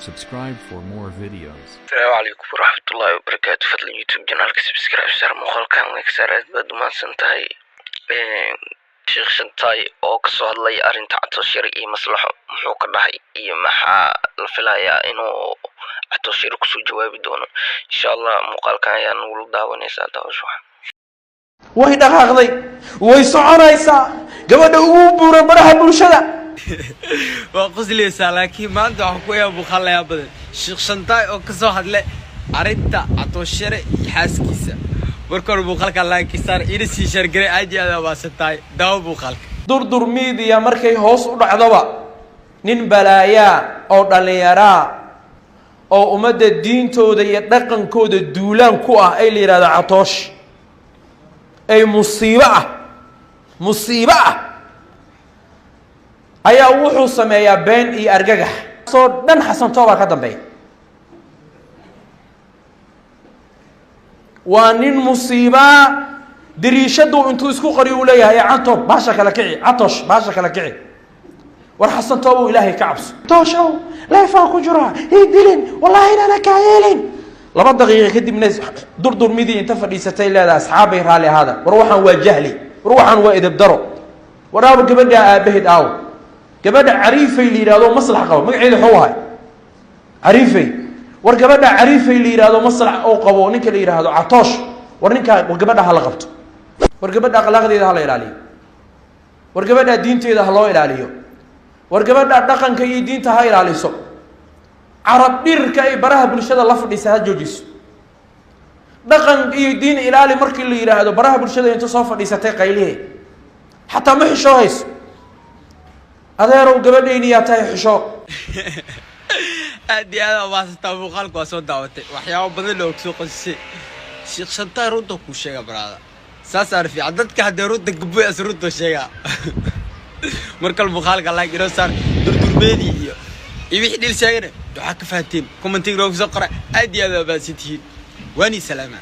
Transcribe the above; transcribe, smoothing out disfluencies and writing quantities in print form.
subscribe for more videos. السلام عليكم ورحمة الله وبركاته. فضل يوتيوب جنالك سبسكرايب سار مقال كان لك سارات بعد ما سنتهي شيخ شنتاي أو كسر الله يأرين تعطشير مصلحة محوك الله محا الفلايا إنه عطشير كسر جواب دونه إن شاء الله مقال كان ينول داوني ساده وشوح وهي دقاقدي way soconaysaa gabadha ugu buuran baraha bulshada waa qoslaysaa laakiin maanta waxa ku yaab bukhallaya badan sheekh shantaay oo ka soo hadlay arinta atooshare xaaskiisa markuu bukhallka laakiin sar ina si shargare aad iyo aad waasataay daaw bukhallka durdur media markay hoos u dhacdaba nin balaaya oo dhalinyara oo umada diintooda iyo dhaqankooda duulaan ku ah ay leeyahay atoosh ay musiiba ayaa wuxuu sameeyaa been iyo argagax soo dhan xasan tooba ka dambeeya waa nin musiiba diriishadu intuu isku qariyo leeyahay canto baasha kala kici atosh baasha kala kici war xasan tooba ilaahay ka cabso tooshow leefa ku jira idilin wallahi ana kaayelin laba daqiiqo kadibna durdur midi inta fadhiisatay leedahay asxaabay raali hada war waxaan waa jahli war waxaan waa idib daro waraaba gabadha aabahid aaw gabadha cariifay liiraado maslax qabo magaceedu wuxuu ahay cariifay war gabadha cariifay liiraado maslax oo qabo ninka la yiraahdo atoosh war ninka gabadha hal qabto war gabadha akhlaaqdeeda hal ilaaliyo war gabadha diinteeda hal loo ilaaliyo war gabadha dhaqanka iyo diinta ha ilaaliso arab dhirka ay baraha bulshada la fadhiisa ha joojiso dhaqan iyo diin ilaali markii la yiraahdo baraha bulshada inta soo fadhiisatay qayliye hatta ma xisho hayso adeerow gabadheeni yaa tahay xisho aad iyo aad waastaa muuqaalku waa soo daawatay waxyaabo badan oo soo qosay sheekh shantaay runta ku sheega baraada saas arfi dadka hadda runta gabay asrunta sheega markal muuqaalka like ino saar durmeedii iyo wixii dhil sheegana waxa ka fahanteen commenting loo soo qoray aad iyo aad baa sitiin wani salaama